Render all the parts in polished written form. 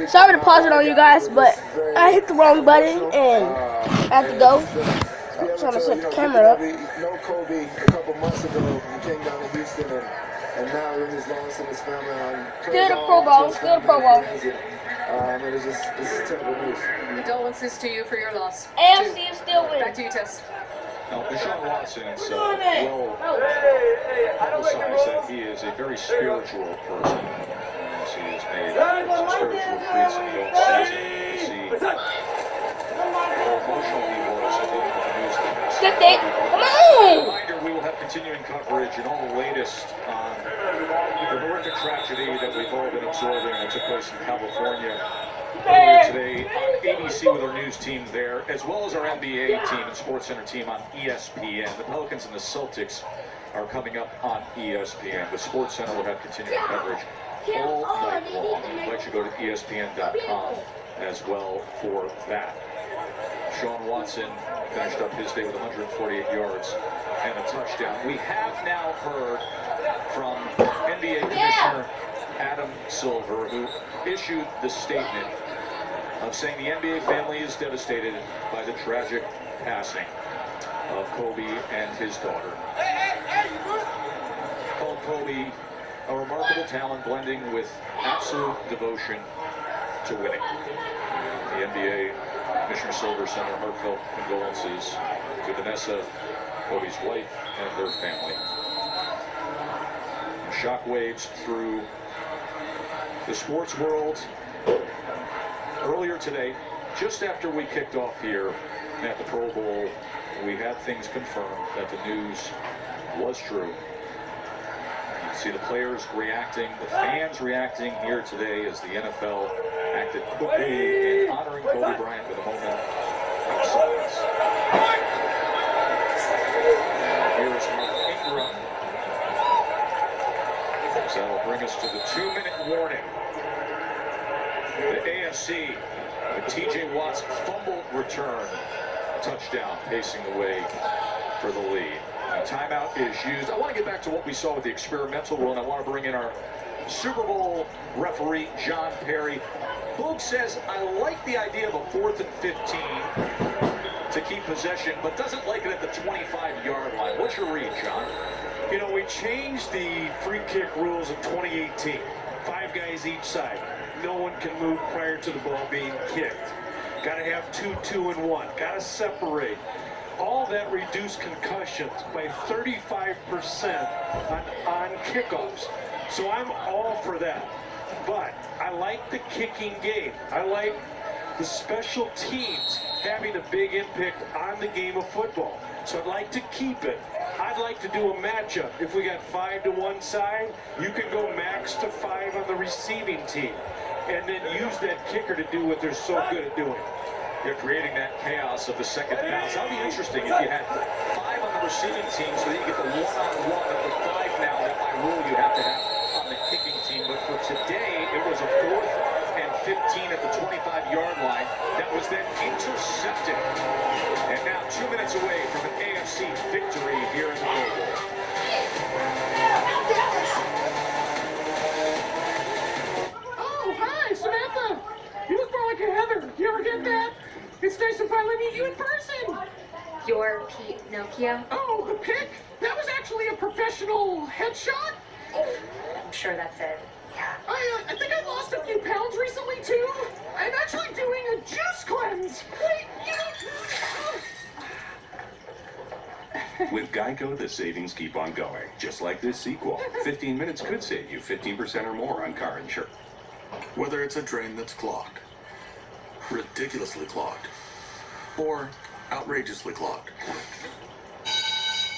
Sorry to pause it on you guys, but I hit the wrong button and I have to go. So I'm trying to set the camera up. No Kobe a couple months ago. He came down to Houston and now he's lost in his family. Still the Pro Bowl. Still the Pro Bowl. It's terrible news. Condolences to you for your loss. AFC is still winning. Back to you, Tess. Now, Deshaun Watson is well publicized that he is a very spiritual person. As he has made some spiritual retreats in the off-season. You see how emotional he was at the end of the news last Get it. Come on! Reminder, we will have continuing coverage and all the latest on the horrific tragedy that we've all been absorbing that took place in California earlier today on ABC with our news team there, as well as our NBA team and SportsCenter team on ESPN. The Pelicans and the Celtics are coming up on ESPN. But SportsCenter will have continuing coverage all night long. I invite you to go to ESPN.com as well for that. Sean Watson finished up his day with 148 yards and a touchdown. We have now heard from NBA Commissioner Adam Silver, who issued the statement of saying the NBA family is devastated by the tragic passing of Kobe and his daughter. Called Kobe a remarkable talent blending with absolute devotion to winning. The NBA Commissioner Silver sent her heartfelt condolences to Vanessa, Kobe's wife, and her family. Shockwaves through the sports world. Earlier today, just after we kicked off here at the Pro Bowl, we had things confirmed that the news was true. You can see the players reacting, the fans reacting here today as the NFL acted quickly in honoring Kobe Bryant with a moment of silence. Here is Mark Ingram. So that'll bring us to the 2-minute warning. The AFC, the T.J. Watt's fumble return touchdown, pacing the way for the lead. Timeout is used. I want to get back to what we saw with the experimental rule, and I want to bring in our Super Bowl referee, John Perry. Boog says, I like the idea of a 4th and 15 to keep possession, but doesn't like it at the 25-yard line. What's your read, John? You know, we changed the free kick rules in 2018. 5 guys each side. No one can move prior to the ball being kicked. Got to have 2, 2, and 1. Got to separate. All that reduced concussions by 35% on kickoffs. So I'm all for that. But I like the kicking game. I like the special teams having a big impact on the game of football. So I'd like to keep it. I'd like to do a matchup. If we got 5 to one side, you can go max to 5 on the receiving team. And then use that kicker to do what they're so good at doing. You're creating that chaos of the second pass. That'd be interesting if you had 5 on the receiving team, so that you get the one-on-one of the 5 now that by rule you have to have on the kicking team. But for today, it was a 4th and 15 at the 25-yard line that was then intercepted. And now 2 minutes away from an AFC victory here in the Pro Bowl. Oh, hi, Samantha. You look more like a Heather. You ever get that? It's nice to finally meet you in person. You're Pete Nokia? Oh, the pic? That was actually a professional headshot? I'm sure that's it. Yeah. I think I lost a few pounds recently, too. I'm actually doing a juice cleanse. Wait, With Geico, the savings keep on going. Just like this sequel. 15 minutes could save you 15% or more on car insurance. Whether it's a drain that's clogged, ridiculously clogged, or outrageously clogged,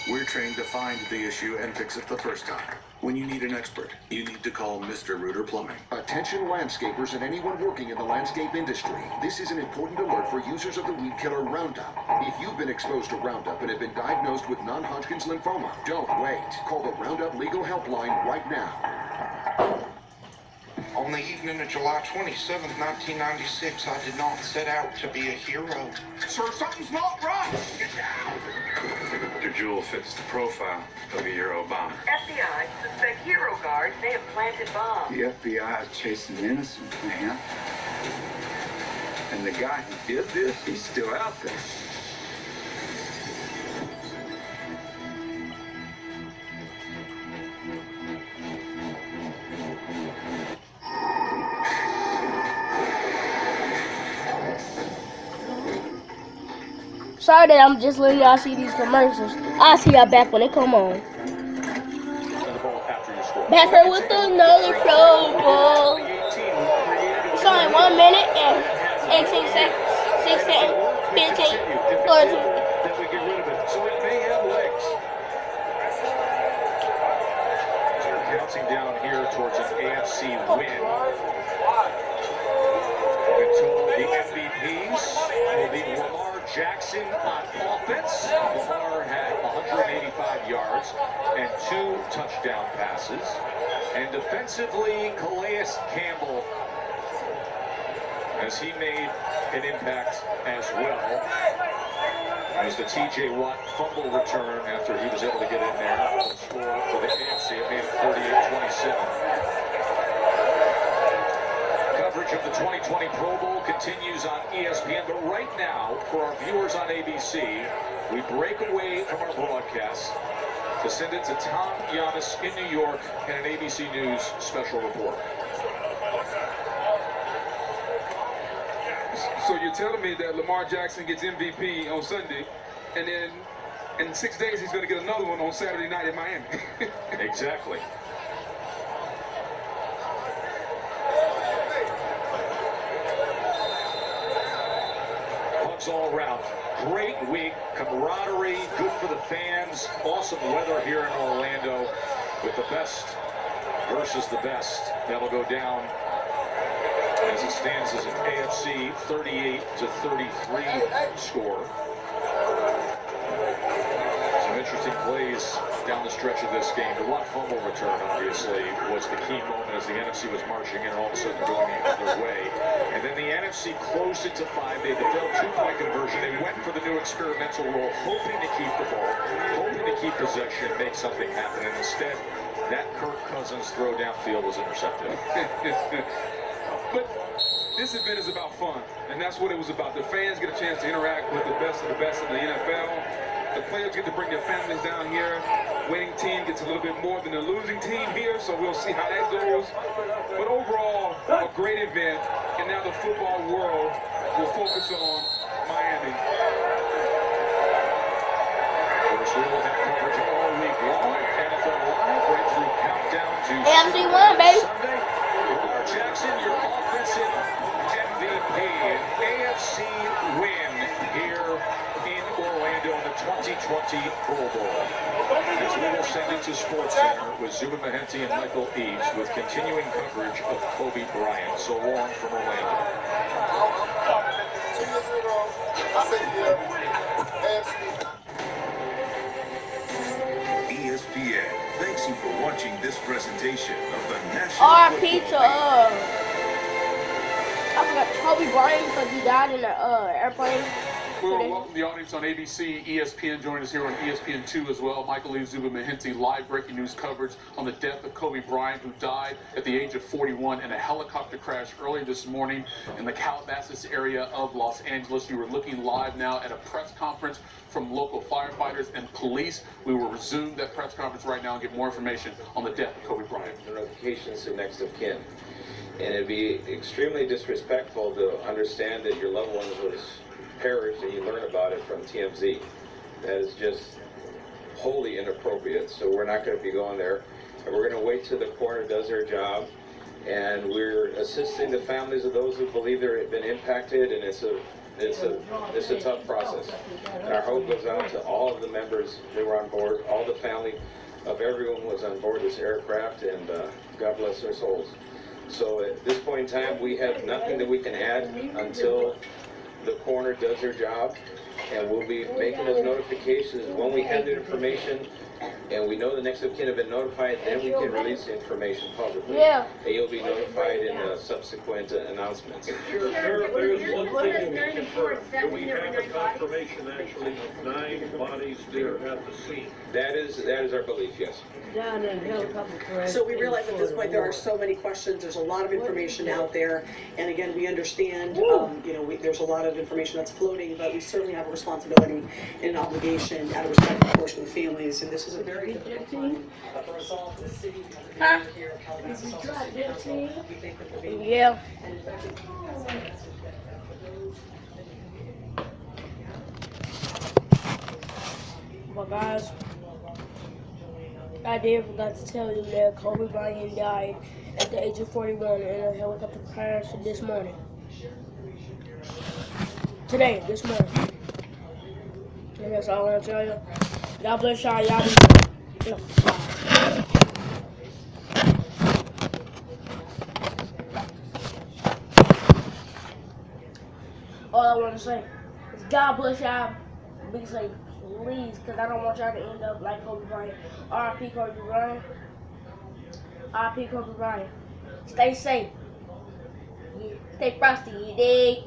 we're trained to find the issue and fix it the first time. When you need an expert, you need to call Mr. Rooter Plumbing. Attention landscapers and anyone working in the landscape industry. This is an important alert for users of the weed killer Roundup. If you've been exposed to Roundup and have been diagnosed with non-Hodgkin's lymphoma, don't wait. Call the Roundup Legal Helpline right now. On the evening of July 27th, 1996, I did not set out to be a hero. Sir, something's not right! Get down! Your jewel fits the profile of a Euro bomber. FBI suspect Hero guards may have planted bombs. The FBI is chasing an innocent man And the guy who did this, he's still out there. Sorry that I'm just letting y'all see these commercials. I'll see y'all back when they come on. Back here with another trouble. It's only 1 minute and 18 seconds, 16, 15, 14. That we get rid of it. So it may have legs. So we're counting down here towards an AFC win. We've been told the MVPs will be Lamar Jackson on offense. Lamar had 185 yards and 2 touchdown passes. And defensively, Calais Campbell, as he made an impact as well. As the TJ Watt fumble return after he was able to get in there and score for the AFC, it made it 38-27. Coverage of the 2020 Pro Bowl continues on ESPN, but right now, for our viewers on ABC, we break away from our broadcast to send it to Tom Giannis in New York and an ABC News special report. So you're telling me that Lamar Jackson gets MVP on Sunday, and then in 6 days he's going to get another one on Saturday night in Miami? Exactly. Hugs all around. Great week, camaraderie, good for the fans, awesome weather here in Orlando with the best versus the best. That'll go down as it stands as an AFC 38-33 score. Some interesting plays down the stretch of this game. The Watt fumble return, obviously, was the key moment as the NFC was marching in and all of a sudden going the other way. And then the NFC closed it to 5. They had the failed 2-point conversion. They went for the new experimental rule, hoping to keep the ball, hoping to keep possession, make something happen. And instead, that Kirk Cousins throw downfield was intercepted. But this event is about fun, and that's what it was about. The fans get a chance to interact with the best of the NFL. The players get to bring their families down here. Winning team gets a little bit more than the losing team here, so we'll see how that goes. But overall, a great event, and now the football world will focus on Miami. Of course, we will have coverage all week long. NFL Live, right through countdown to AFC won, baby. Sunday. Lamar Jackson, your offensive MVP, an AFC win here in Orlando in the 2020 Pro Bowl. As we will send it to SportsCenter with Zuba Mahenti and Michael Eaves with continuing coverage of Kobe Bryant. So long from Orlando. ESPN thanks you for watching this presentation of the National RP to I forgot Kobe Bryant because he died in an airplane. We want to welcome the audience on ABC, ESPN. Join us here on ESPN2 as well. Michael Eaves, Zuba Mahenti, live breaking news coverage on the death of Kobe Bryant, who died at the age of 41 in a helicopter crash earlier this morning in the Calabasas area of Los Angeles. You are looking live now at a press conference from local firefighters and police. We will resume that press conference right now and get more information on the death of Kobe Bryant. The notifications to next of kin. And it'd be extremely disrespectful to understand that your loved one was perished and you learn about it from TMZ. That is just wholly inappropriate. So we're not going to be going there. And we're going to wait till the coroner does their job. And we're assisting the families of those who believe they've been impacted, and it's a tough process. And our hope goes out to all of the members that were on board, all the family of everyone who was on board this aircraft, and God bless their souls. So at this point in time, we have nothing that we can add until the coroner does their job, and we'll be making those notifications when we have the information. and we know the next of kin have been notified, then we can release the information publicly. Yeah. And you'll be notified in subsequent announcements. Sure, there's one thing we can confirm. Do we have a confirmation actually of 9 bodies there at the scene? That is our belief, yes. So we realize at this point there are so many questions. There's a lot of information out there, and again, we understand. There's a lot of information that's floating, but we certainly have a responsibility and an obligation, out of respect, of course, for the families. And this is a very difficult time for us all, for the city, here at Calabasas. We think that the baby. Yeah. Well, guys, I did forgot to tell you that Kobe Bryant died at the age of 41 in a helicopter crash this morning. This morning. And that's all I want to tell you. God bless y'all. Y'all be all I want to say is God bless y'all. Be safe, please, because I don't want y'all to end up like Kobe Bryant. R.I.P. Kobe Bryant. R.I.P. Kobe Bryant. Stay safe. Stay frosty, you dig?